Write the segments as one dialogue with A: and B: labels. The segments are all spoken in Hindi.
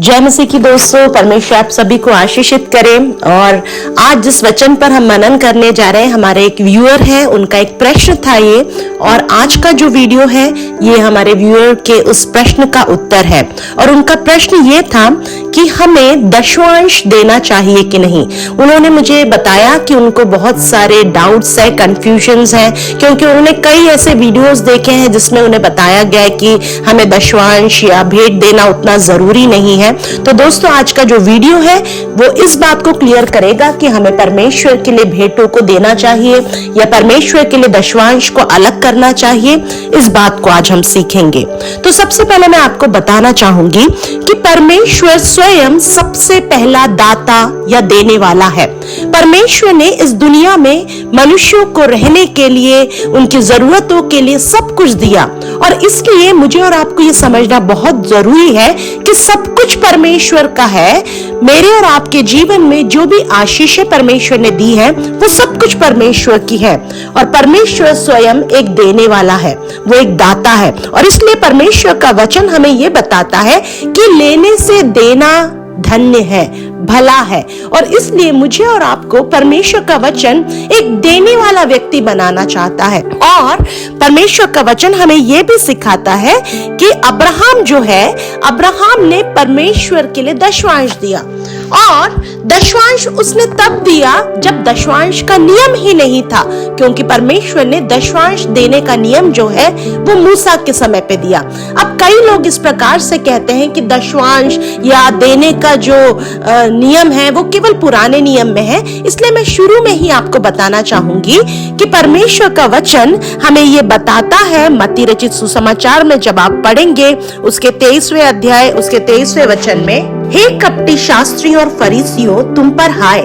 A: जय मसीह की दोस्तों, परमेश्वर आप सभी को आशीषित करें। और आज जिस वचन पर हम मनन करने जा रहे हैं, हमारे एक व्यूअर है, उनका एक प्रश्न था ये, और आज का जो वीडियो है ये हमारे व्यूअर के उस प्रश्न का उत्तर है। और उनका प्रश्न ये था कि हमें दशमांश देना चाहिए कि नहीं। उन्होंने मुझे बताया कि उनको बहुत सारे डाउट्स है, कंफ्यूजन्स है, क्योंकि उन्होंने कई ऐसे वीडियोस देखे हैं जिसमें उन्हें बताया गया है कि हमें दशमांश या भेंट देना उतना जरूरी नहीं है। तो दोस्तों, आज का जो वीडियो है वो इस बात को क्लियर करेगा कि हमें परमेश्वर के लिए भेंटों को देना चाहिए या परमेश्वर के लिए दशमांश को अलग करना चाहिए। इस बात को आज हम सीखेंगे। तो सबसे पहले मैं आपको बताना चाहूंगी कि परमेश्वर स्वयं सबसे पहला दाता या देने वाला है। परमेश्वर ने इस दुनिया में मनुष्यों को रहने के लिए, उनकी जरूरतों के लिए सब कुछ दिया, और इसलिए मुझे और आपको ये समझना बहुत जरूरी है कि सब कुछ परमेश्वर का है। मेरे और आपके जीवन में जो भी आशीषें परमेश्वर ने दी है वो सब कुछ परमेश्वर की है। और परमेश्वर स्वयं एक देने वाला है, वो एक दाता है। और इसलिए परमेश्वर का वचन हमें ये बताता है कि लेने से देना धन्य है, भला है। और इसलिए मुझे और आपको परमेश्वर का वचन एक देने वाला व्यक्ति बनाना चाहता है। और परमेश्वर का वचन हमें यह भी सिखाता है कि अब्राहम जो है, अब्राहम ने परमेश्वर के लिए दशमांश दिया, और दशमांश उसने तब दिया जब दशमांश का नियम ही नहीं था, क्योंकि परमेश्वर ने दशमांश देने का नियम जो है वो मूसा के समय पे दिया। अब कई लोग इस प्रकार से कहते हैं कि दशमांश या देने का जो नियम है वो केवल पुराने नियम में है। इसलिए मैं शुरू में ही आपको बताना चाहूंगी कि परमेश्वर का वचन हमें ये बताता है, मत्ती रचित सुसमाचार में जब आप पढ़ेंगे उसके 23वें अध्याय उसके 23वें वचन में, हे कपटी शास्त्री और फरीसियों, तुम पर हाय,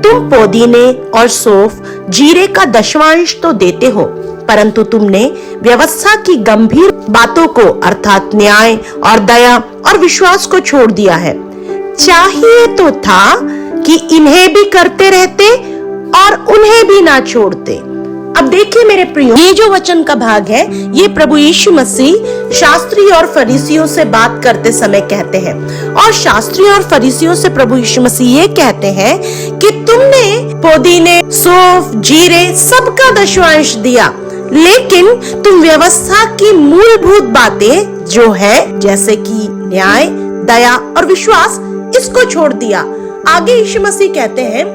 A: तुम पुदीने और सौंफ जीरे का दशमांश तो देते हो, परंतु तुमने व्यवस्था की गंभीर बातों को अर्थात न्याय और दया और विश्वास को छोड़ दिया है। चाहिए तो था कि इन्हें भी करते रहते और उन्हें भी ना छोड़ते। अब देखिए मेरे प्रियो, ये जो वचन का भाग है ये प्रभु यीशु मसीह शास्त्री और फरीसियों से बात करते समय कहते हैं। और शास्त्री और फरीसियों से प्रभु यीशु मसीह ये कहते हैं कि तुमने पुदीने, सौंफ, जीरे सबका दशमांश दिया, लेकिन तुम व्यवस्था की मूलभूत बातें जो है जैसे कि न्याय, दया और विश्वास, इसको छोड़ दिया। आगे यीशु मसीह कहते हैं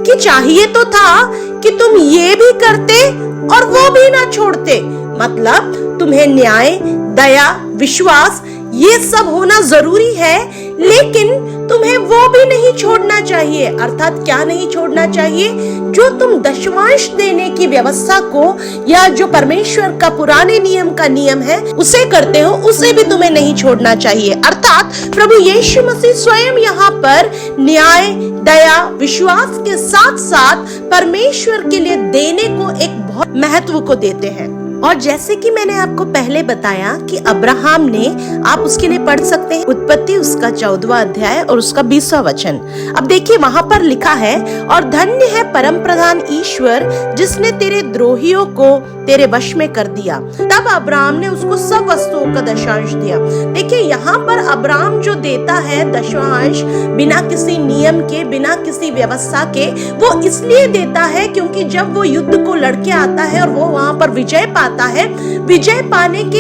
A: कि चाहिए तो था कि तुम ये भी करते और वो भी ना छोड़ते। मतलब तुम्हें न्याय, दया, विश्वास ये सब होना जरूरी है, लेकिन तुम्हें वो भी नहीं छोड़ना चाहिए। अर्थात क्या नहीं छोड़ना चाहिए? जो तुम दशमांश देने की व्यवस्था को या जो परमेश्वर का पुराने नियम का नियम है उसे करते हो, उसे भी तुम्हें नहीं छोड़ना चाहिए। अर्थात प्रभु यीशु मसीह स्वयं यहाँ पर न्याय, दया, विश्वास के साथ साथ परमेश्वर के लिए देने को एक बहुत महत्व को देते हैं। और जैसे कि मैंने आपको पहले बताया कि अब्राहम ने, आप उसके लिए पढ़ सकते हैं उत्पत्ति उसका 14वां अध्याय और उसका 20वां वचन। अब देखिए वहां पर लिखा है, और धन्य है परम प्रधान ईश्वर जिसने तेरे द्रोहियों को तेरे वश में कर दिया। तब अब्राहम ने उसको सब वस्तुओं का दशमांश दिया। देखिए यहाँ पर अब्राहम जो देता है दशमांश बिना किसी नियम के, बिना किसी व्यवस्था के, वो इसलिए देता है क्योंकि जब वो युद्ध को लड़के आता है और वो वहां पर विजय पाता है, विजय पाने के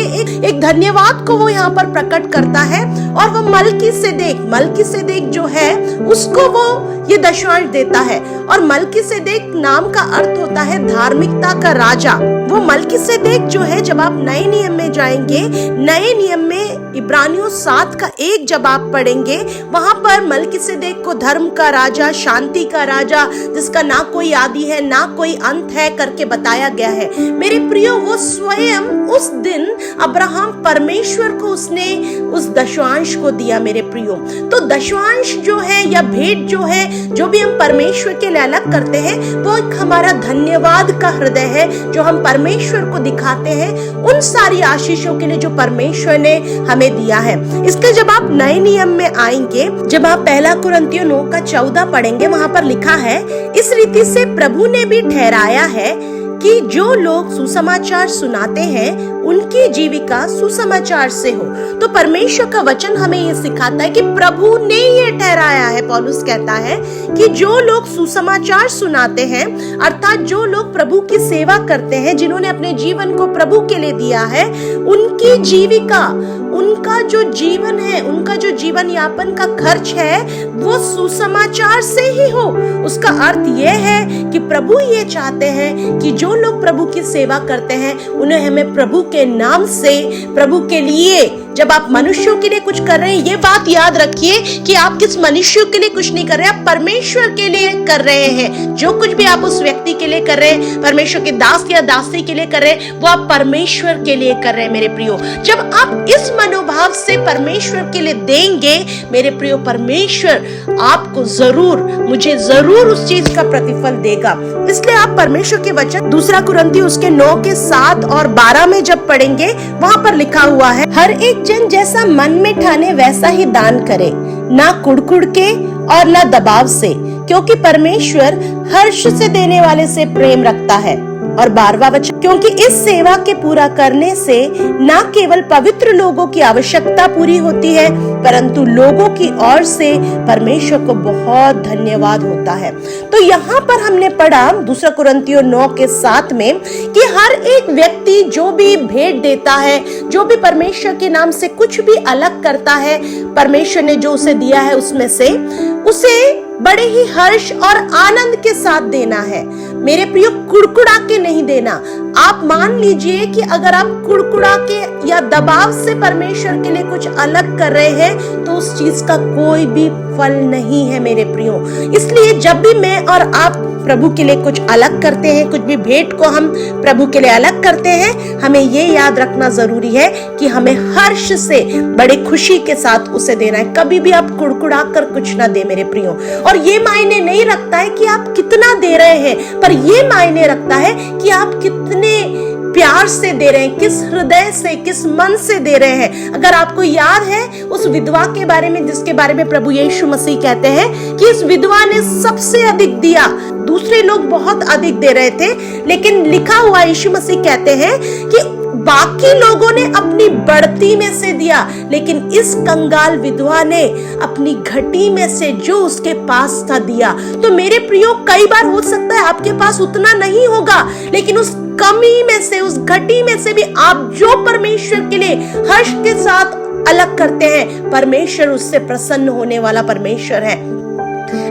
A: एक धन्यवाद को वो यहाँ पर प्रकट करता है। और वो मलकीसेदेक जो है उसको वो ये दशमांश देता है। और मलकीसेदेक नाम का अर्थ होता है धार्मिकता का राजा। वो मलकीसेदेक जो है, जब आप नए नियम में जाएंगे, नए नियम में इब्रानियों 7 का 1 जब आप पढ़ेंगे, वहां पर मलकीसेदेक को धर्म का राजा, शांति का राजा, जिसका ना कोई आदि है ना कोई अंत है करके बताया गया है। मेरे प्रियो, वो स्वयं उस दिन अब्राहम परमेश्वर को उसने उस दशमांश को दिया। मेरे प्रियो, तो दशमांश जो है या भेंट जो है, जो भी हम परमेश्वर के लिए अलग करते हैं, वो एक हमारा धन्यवाद का हृदय है जो हम परमेश्वर को दिखाते हैं उन सारी आशीषों के लिए जो परमेश्वर ने हमें दिया है। इसके जब आप नए नियम में आएंगे, जब आप 1 कुरिन्थियों 9 का 14 पढ़ेंगे, वहां पर लिखा है, इस रीति से प्रभु ने भी ठहराया है कि जो लोग सुसमाचार सुनाते हैं उनकी जीविका सुसमाचार से हो। तो परमेश्वर का वचन हमें ये सिखाता है कि प्रभु ने ये ठहराया है, पौलुस कहता है कि जो लोग सुसमाचार सुनाते हैं, अर्थात जो लोग प्रभु की सेवा करते हैं, जिन्होंने अपने जीवन को प्रभु के लिए दिया है, उनकी जीविका, उनका जो जीवन है, उनका जो जीवन यापन का खर्च है, वो सुसमाचार से ही हो। उसका अर्थ यह है कि प्रभु ये चाहते हैं कि जो लोग प्रभु की सेवा करते हैं, उन्हें हमें प्रभु के नाम से, प्रभु के लिए, जब आप मनुष्यों के लिए कुछ कर रहे हैं, ये बात याद रखिए कि आप किस मनुष्य के लिए कुछ नहीं कर रहे, आप परमेश्वर के लिए कर रहे हैं। जो कुछ भी आप उस व्यक्ति के लिए कर रहे हैं, परमेश्वर के दास या दासी के लिए कर रहे हैं, वो आप परमेश्वर के लिए कर रहे हैं मेरे प्रियो। जब आप इस मनोभाव से परमेश्वर के लिए देंगे मेरे प्रियो, परमेश्वर आपको जरूर, मुझे जरूर उस चीज का प्रतिफल देगा। इसलिए आप परमेश्वर के वचन 2 कुरिन्थियों उसके 9 के 7 और 12 में जब पढ़ेंगे, वहां पर लिखा हुआ है, हर एक जन जैसा मन में ठाने वैसा ही दान करे, ना कुड़कुड़ के और ना दबाव से, क्योंकि परमेश्वर हर्ष से देने वाले से प्रेम रखता है। और 12वां वचन, क्योंकि इस सेवा के पूरा करने से न केवल पवित्र लोगों की आवश्यकता पूरी होती है, परंतु लोगों की ओर से परमेश्वर को बहुत धन्यवाद होता है। तो यहाँ पर हमने पढ़ा 2 कुरिन्थियों 9 के 7 में कि हर एक व्यक्ति जो भी भेंट देता है, जो भी परमेश्वर के नाम से कुछ भी अलग करता है, परमेश्वर ने जो उसे दिया है उसमें से उसे बड़े ही हर्ष और आनंद के साथ देना है मेरे प्रियो, कुड़कुड़ा के नहीं देना। आप मान लीजिए कि अगर आप कुड़कुड़ा के या दबाव से परमेश्वर के लिए कुछ अलग कर रहे हैं, तो उस चीज का कोई भी फल नहीं है मेरे प्रियो। इसलिए जब भी मैं और आप प्रभु के लिए कुछ अलग करते हैं, कुछ भी भेंट को हम प्रभु के लिए अलग करते हैं, हमें ये याद रखना जरूरी है कि हमें हर्ष से, बड़े खुशी के साथ उसे देना है। कभी भी आप कुड़कुड़ा कर कुछ ना दे मेरे प्रियो। और ये मायने नहीं रखता है कि आप कितना दे रहे हैं, पर ये मायने रखता है कि आप कितने प्यार से दे रहे हैं, किस हृदय से, किस मन से दे रहे हैं। अगर आपको याद है उस विधवा के बारे में, जिसके बारे में प्रभु यीशु मसीह कहते हैं कि इस विधवा ने सबसे अधिक दिया, दूसरे लोग बहुत अधिक दे रहे थे, लेकिन लिखा हुआ यीशु मसीह कहते हैं कि बाकी लोगों ने अपनी बढ़ती में से दिया, लेकिन इस कंगाल विधवा ने अपनी घटी में से जो उसके पास था दिया। तो मेरे प्रियो, कई बार हो सकता है आपके पास उतना नहीं होगा, लेकिन उस कमी में से, उस घटी में से भी आप जो परमेश्वर के लिए हर्ष के साथ अलग करते हैं, परमेश्वर उससे प्रसन्न होने वाला परमेश्वर है।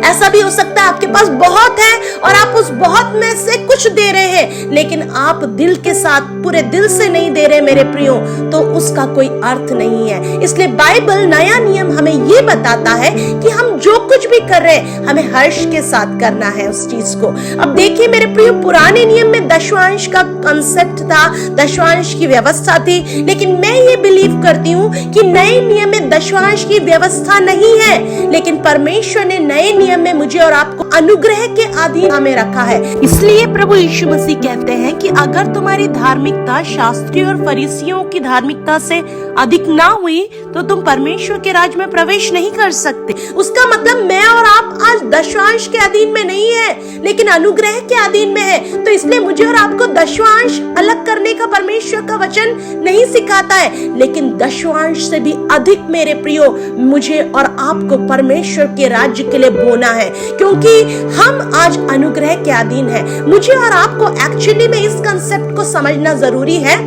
A: ऐसा भी हो सकता है आपके पास बहुत है और आप उस बहुत में से कुछ दे रहे हैं, लेकिन आप दिल के साथ, पूरे दिल से नहीं दे रहे मेरे प्रियो, तो उसका कोई अर्थ नहीं है। इसलिए बाइबल, नया नियम हमें ये बताता है कि हम जो कुछ भी कर रहे हैं, हमें हर्ष के साथ करना है उस चीज को। अब देखिए मेरे प्रियो, पुराने नियम में दशवांश का कंसेप्ट था, दशवांश की व्यवस्था थी, लेकिन मैं ये बिलीव करती हूँ कि नए नियम में दशवांश की व्यवस्था नहीं है, लेकिन परमेश्वर ने नए नियम में मुझे और आपको अनुग्रह के अधीन में रखा है। इसलिए प्रभु यीशु मसीह कहते हैं कि अगर तुम्हारी धार्मिकता शास्त्रियों और फरीसियों की धार्मिकता से अधिक ना हुई, तो तुम परमेश्वर के राज्य में प्रवेश नहीं कर सकते। उसका मतलब मैं और आप आज दशवांश के अधीन में नहीं है, लेकिन अनुग्रह के अधीन में है। तो इसलिए मुझे और आपको दशवांश अलग करने का परमेश्वर का वचन नहीं सिखाता है, लेकिन दशवांश से भी अधिक मेरे प्रियो, मुझे और आपको परमेश्वर के राज्य के लिए बोना है, क्योंकि हम आज अनुग्रह के अधीन है। मुझे और आपको एक्चुअली में इस कंसेप्ट को समझना जरूरी है।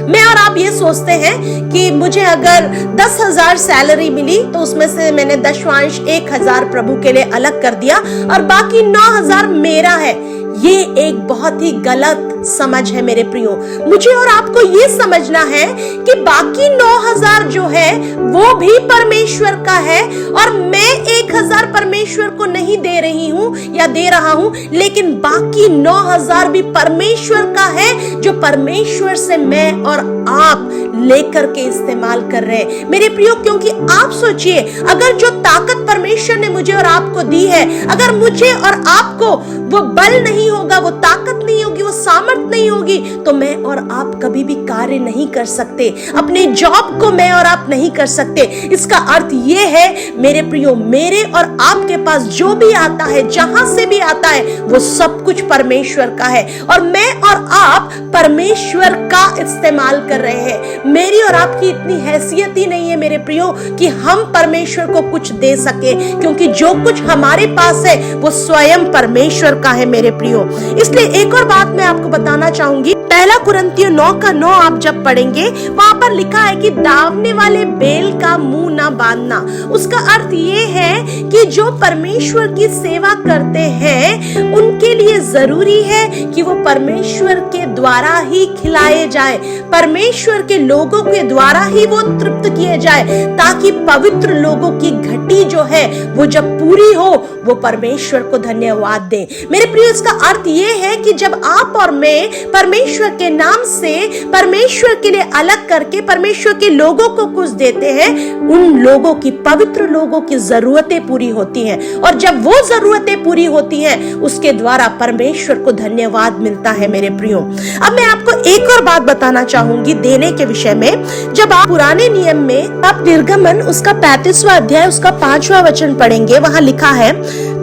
A: मैं और आप ये सोचते हैं कि मुझे अगर 10,000 सैलरी मिली, तो उसमें से मैंने दशवांश 1,000 प्रभु के लिए अलग कर दिया और बाकी 9,000 मेरा है। ये एक बहुत ही गलत समझ है मेरे प्रियो। मुझे और आपको ये समझना है कि बाकी 9,000 जो है वो भी परमेश्वर का है, और मैं 1,000 परमेश्वर को नहीं दे रही हूँ या दे रहा हूँ, लेकिन बाकी 9,000 भी परमेश्वर का है, जो परमेश्वर से मैं और आप लेकर के इस्तेमाल कर रहे हैं मेरे प्रियो। क्योंकि आप सोचिए, अगर जो ताकत परमेश्वर ने मुझे और आपको दी है, अगर मुझे और आपको वो बल नहीं होगा, वो ताकत नहीं होगी, वो सामर्थ नहीं होगी तो मैं और आप कभी भी कार्य नहीं कर सकते, अपने जॉब को मैं और आप नहीं कर सकते। इसका अर्थ ये है मेरे प्रियो, मेरे और आपके पास जो भी आता है, जहां से भी आता है, वो सब कुछ परमेश्वर का है और मैं और आप परमेश्वर का इस्तेमाल कर रहे हैं। मेरी और आपकी इतनी हैसियत ही नहीं है मेरे प्रियो कि हम परमेश्वर को कुछ दे सके, क्योंकि जो कुछ हमारे पास है वो स्वयं परमेश्वर का है मेरे प्रियो। इसलिए एक और बात मैं आपको बताना चाहूंगी, पहला कुरिन्थियों 9:9 आप जब पढ़ेंगे, वहां पर लिखा है कि दावने वाले बैल का मुंह ना बांधना। उसका अर्थ ये है कि जो परमेश्वर की सेवा करते हैं उनके लिए जरूरी है कि वो परमेश्वर के द्वारा ही खिलाए जाए, परमेश्वर के लोगों के द्वारा ही वो तृप्त किए जाए, ताकि पवित्र लोगों की घटी जो है वो जब पूरी हो वो परमेश्वर को धन्यवाद दे। मेरे प्रिय, इसका अर्थ ये है कि जब आप और मैं परमेश्वर के नाम से परमेश्वर के लिए अलग करके परमेश्वर के लोगों को कुछ देते हैं, उन लोगों की, पवित्र लोगों की जरूरतें पूरी होती हैं और जब वो जरूरतें पूरी होती हैं उसके द्वारा परमेश्वर को धन्यवाद मिलता है मेरे प्रियो। अब मैं आपको एक और बात बताना चाहूंगी देने के विषय में। जब आप पुराने नियम में आप निर्गमन उसका 35वां अध्याय उसका 5वां वचन पढ़ेंगे, वहां लिखा है,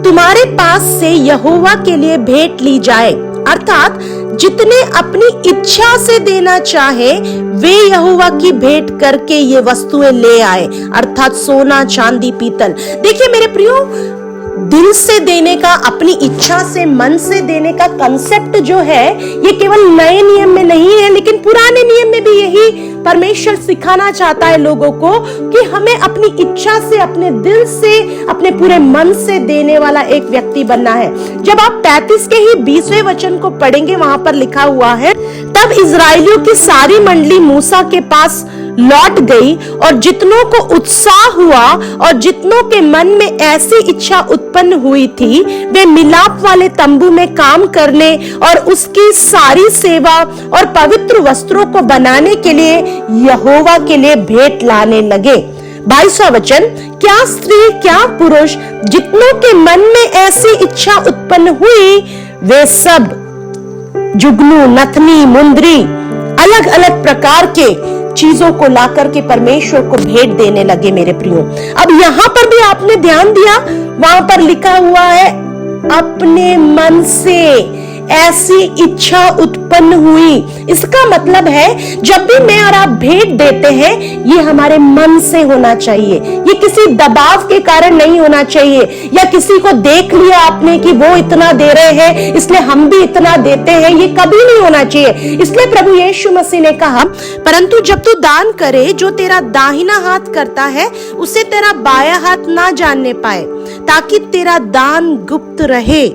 A: तुम्हारे पास से यहोवा के लिए भेंट ली जाए, अर्थात जितने अपनी इच्छा से देना चाहे वे यहोवा की भेंट करके ये वस्तुएं ले आए, अर्थात सोना, चांदी, पीतल। देखिए मेरे प्रियो, दिल से देने का, अपनी इच्छा से, मन से देने का कंसेप्ट जो है ये केवल नए नियम में नहीं है, लेकिन पुराने नियम में भी यही परमेश्वर सिखाना चाहता है लोगों को कि हमें अपनी इच्छा से, अपने दिल से, अपने पूरे मन से देने वाला एक व्यक्ति बनना है। जब आप 33 के ही 20वें वचन को पढ़ेंगे, वहां पर लिखा हुआ है, तब इजराइलियों की सारी मंडली मूसा के पास लौट गई और जितनों को उत्साह हुआ और जितनों के मन में ऐसी इच्छा उत्पन्न हुई थी वे मिलाप वाले तंबू में काम करने और उसकी सारी सेवा और पवित्र वस्त्रों को बनाने के लिए यहोवा के लिए भेंट लाने लगे। 22वां वचन, क्या स्त्री क्या पुरुष जितनों के मन में ऐसी इच्छा उत्पन्न हुई वे सब जुगनू, नथनी, मुंदरी, अलग अलग प्रकार के चीजों को लाकर के परमेश्वर को भेंट देने लगे मेरे प्रियो। अब यहां पर भी आपने ध्यान दिया, वहां पर लिखा हुआ है अपने मन से ऐसी इच्छा उत्पन्न हुई। इसका मतलब है जब भी मैं और आप भेंट देते हैं ये हमारे मन से होना चाहिए, ये किसी दबाव के कारण नहीं होना चाहिए या किसी को देख लिया आपने कि वो इतना दे रहे हैं इसलिए हम भी इतना देते हैं, ये कभी नहीं होना चाहिए। इसलिए प्रभु यीशु मसीह ने कहा, परंतु जब तू दान करे जो तेरा दाहिना हाथ करता है उसे तेरा बायां हाथ ना जानने पाए, ताकि तेरा दान गुप्त रहे,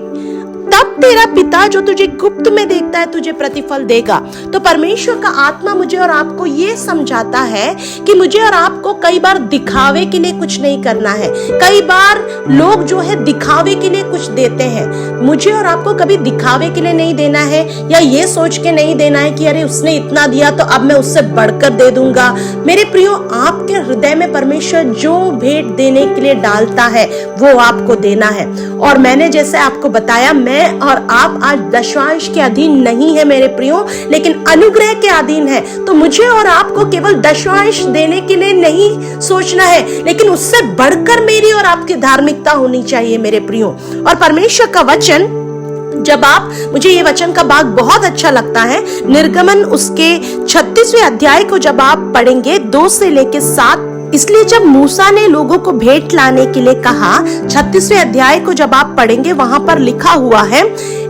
A: तब तेरा पिता जो तुझे गुप्त में देखता है तुझे प्रतिफल देगा। तो परमेश्वर का आत्मा मुझे और आपको ये समझाता है कि मुझे और आपको कई बार दिखावे के लिए कुछ नहीं करना है। कई बार लोग जो है दिखावे के लिए कुछ देते हैं, मुझे और आपको कभी दिखावे के लिए नहीं देना है या ये सोच के नहीं देना है कि अरे उसने इतना दिया तो अब मैं उससे बढ़कर दे दूंगा। मेरे प्रियो, आपके हृदय में परमेश्वर जो भेंट देने के लिए डालता है वो आपको देना है। और मैंने जैसे आपको बताया, मैं और आप आज दशमांश के अधीन नहीं है मेरे प्रियो, लेकिन अनुग्रह के अधीन है। तो मुझे और आपको केवल दशमांश देने के लिए नहीं सोचना है, लेकिन उससे बढ़कर मेरी और आपकी धार्मिकता होनी चाहिए मेरे प्रियो। और परमेश्वर का वचन, जब आप, मुझे ये वचन का भाग बहुत अच्छा लगता है, निर्गमन उसके 36वें अध्याय को जब आप पढ़ेंगे 2 से लेके 7, इसलिए जब मूसा ने लोगों को भेंट लाने के लिए कहा, 36वें अध्याय को जब आप पढ़ेंगे वहां पर लिखा हुआ है,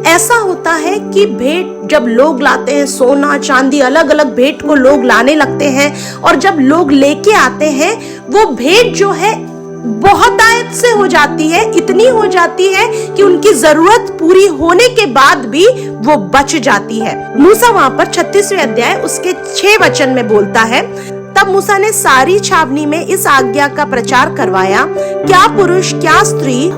A: ऐसा होता है कि भेंट जब लोग लाते हैं, सोना चांदी अलग अलग भेंट को लोग लाने लगते हैं, और जब लोग लेके आते हैं वो भेंट जो है बहुतायत से हो जाती है, इतनी हो जाती है कि उनकी जरूरत पूरी होने के बाद भी वो बच जाती है। मूसा वहां पर 36वें अध्याय उसके 6 वचन में बोलता है, तब मूसा ने सारी छावनी में इस आज्ञा का प्रचार करवाया, क्या पुरुष क्या स्त्री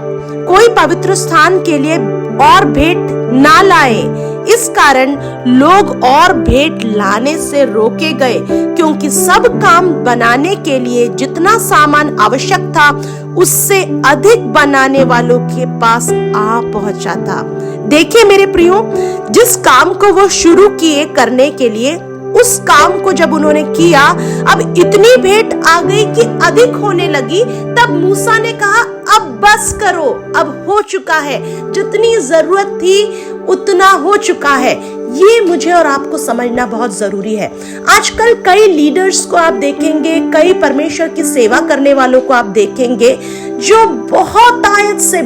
A: कोई पवित्र स्थान के लिए और भेंट ना लाए, इस कारण लोग और भेंट लाने से रोके गए, क्योंकि सब काम बनाने के लिए जितना सामान आवश्यक था उससे अधिक बनाने वालों के पास आ पहुंचा था। देखिए मेरे प्रियो, जिस काम को वो शुरू किए करने के लिए, उस काम को जब उन्होंने किया, अब इतनी भेंट आ गई कि अधिक होने लगी। तब मूसा ने कहा अब बस करो, अब हो चुका है, जितनी जरूरत थी उतना हो चुका है। ये मुझे और आपको समझना बहुत जरूरी है। आजकल कई लीडर्स को आप देखेंगे, कई परमेश्वर की सेवा करने वालों को आप देखेंगे, जो बहुत आयत से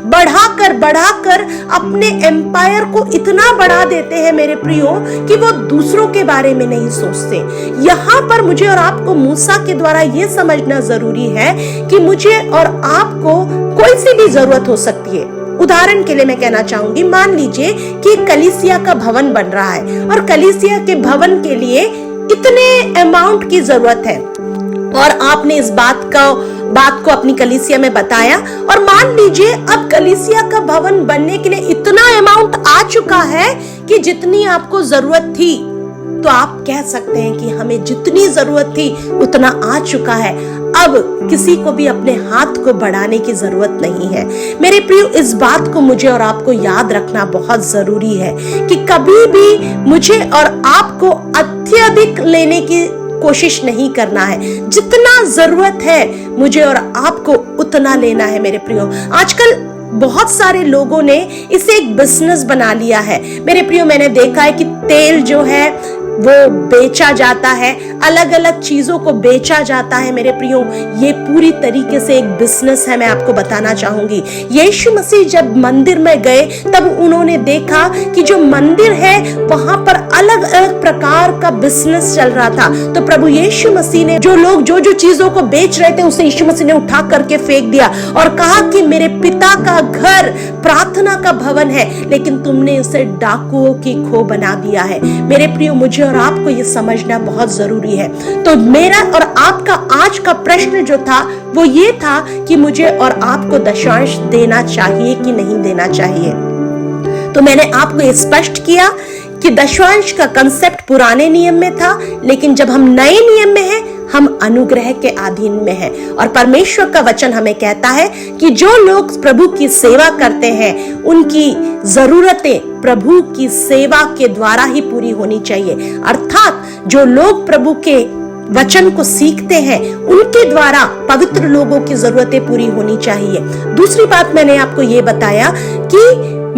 A: बढ़ाकर अपने एम्पायर को इतना बढ़ा देते हैं मेरे प्रियो, कि वो दूसरों के बारे में नहीं सोचते। यहाँ पर मुझे और आपको मूसा के द्वारा ये समझना जरूरी है कि मुझे और आपको कोई सी भी जरूरत हो सकती है। उदाहरण के लिए मैं कहना चाहूंगी, मान लीजिए कि कलीसिया का भवन बन रहा है और कलीसिया के भवन के लिए इतने अमाउंट की जरूरत है, और आपने इस बात को अपनी कलीसिया में बताया, और मान लीजिए अब कलीसिया का भवन बनने के लिए इतना अमाउंट आ चुका है कि जितनी आपको जरूरत थी, तो आप कह सकते हैं कि हमें जितनी जरूरत थी उतना आ चुका है, अब किसी को भी अपने हाथ को बढ़ाने की जरूरत नहीं है। मेरे प्रियो, इस बात को मुझे और आपको याद रखना बहुत जरूरी है कि कभी भी मुझे और आपको अत्यधिक लेने की कोशिश नहीं करना है। जितना जरूरत है मुझे और आपको उतना लेना है मेरे प्रियो। आजकल बहुत सारे लोगों ने इसे एक बिजनेस बना लिया है मेरे प्रियो। मैंने देखा है कि तेल जो है वो बेचा जाता है, अलग अलग चीजों को बेचा जाता है मेरे प्रियो। ये पूरी तरीके से एक बिजनेस है, मैं आपको बताना चाहूंगी। यीशु मसीह जब मंदिर में गए तब उन्होंने देखा कि जो मंदिर है वहां पर अलग अलग प्रकार का बिजनेस चल रहा था। तो प्रभु यीशु मसीह ने जो लोग जो चीजों को बेच रहे थे उसे यीशु मसीह ने उठा करके फेंक दिया और कहा कि मेरे पिता का घर प्रार्थना का भवन है, लेकिन तुमने उसे डाकुओं की खो बना दिया है। मेरे प्रियो, मुझे और आपको ये समझना बहुत जरूरी है। तो मेरा और आपका आज का प्रश्न जो था वो ये था कि मुझे और आपको दशांश देना चाहिए कि नहीं देना चाहिए। तो मैंने आपको ये स्पष्ट किया कि दशांश का कंसेप्ट पुराने नियम में था, लेकिन जब हम नए नियम में हैं, हम अनुग्रह के अधीन में हैं। और परमेश्वर का वचन हमें कहता है कि जो लोग प्रभु की सेवा करते हैं उनकी जरूरतें प्रभु की सेवा के द्वारा ही पूरी होनी चाहिए। अर्थात जो लोग प्रभु के वचन को सीखते हैं उनके द्वारा पवित्र लोगों की जरूरतें पूरी होनी चाहिए। दूसरी बात मैंने आपको ये बताया कि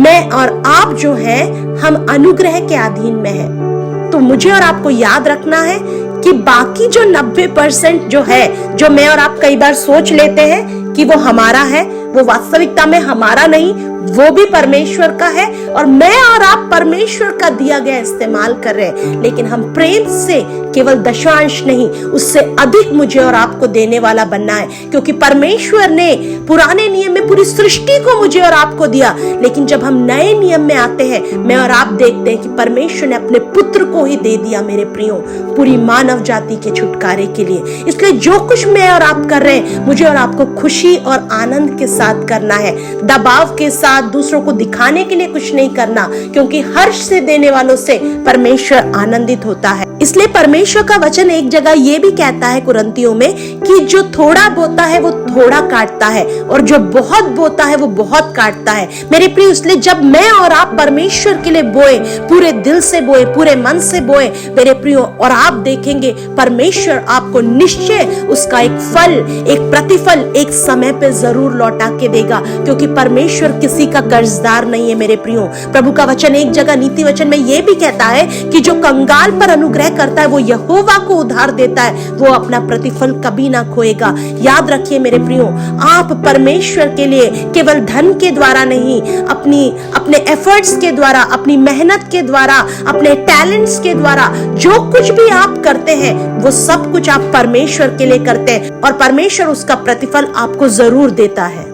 A: मैं और आप जो है हम अनुग्रह के अधीन में हैं। तो मुझे और आपको याद रखना है कि बाकी जो 90% जो है, जो मैं और आप कई बार सोच लेते हैं कि वो हमारा है, वो वास्तविकता में हमारा नहीं, वो भी परमेश्वर का है। और मैं और आप परमेश्वर का दिया गया इस्तेमाल कर रहे हैं, लेकिन हम प्रेम से केवल दशांश नहीं, उससे अधिक मुझे और आपको देने वाला बनना है। क्योंकि परमेश्वर ने पुराने नियम में पूरी सृष्टि को मुझे और आपको दिया, लेकिन जब हम नए नियम में आते हैं, मैं और आप देखते हैं कि परमेश्वर ने अपने पुत्र को ही दे दिया मेरे प्रियो, पूरी मानव जाति के छुटकारे के लिए। इसलिए जो कुछ मैं और आप कर रहे हैं, मुझे और आपको खुशी और आनंद के साथ करना है, दबाव के साथ, दूसरों को दिखाने के लिए कुछ नहीं करना, क्योंकि हर्ष से देने वालों से परमेश्वर आनंदित होता है। इसलिए परमेश्वर का वचन एक जगह ये भी कहता है कुरिन्थियों में कि जो थोड़ा बोता है वो थोड़ा काटता है, और जो बहुत बोता है वो बहुत काटता है मेरे प्रिय। इसलिए जब मैं और आप परमेश्वर के लिए बोए, पूरे दिल से बोए, पूरे मन से बोए मेरे प्रियो, और आप देखेंगे परमेश्वर आपको निश्चय उसका एक फल, एक प्रतिफल एक समय पे जरूर लौटा के देगा, क्योंकि परमेश्वर किसी का कर्जदार नहीं है मेरे प्रियो। प्रभु का वचन एक जगह नीति वचन में यह भी कहता है कि जो कंगाल पर अनुग्रह करता है वो यहोवा को उधार देता है, वो अपना प्रतिफल कभी ना खोएगा। याद रखिए मेरे प्रियो, आप परमेश्वर के लिए केवल धन के द्वारा नहीं, अपने एफर्ट्स के द्वारा, अपनी मेहनत के द्वारा, अपने टैलेंट्स के द्वारा जो कुछ भी आप करते हैं वो सब कुछ आप परमेश्वर के लिए करते हैं, और परमेश्वर उसका प्रतिफल आपको जरूर देता है।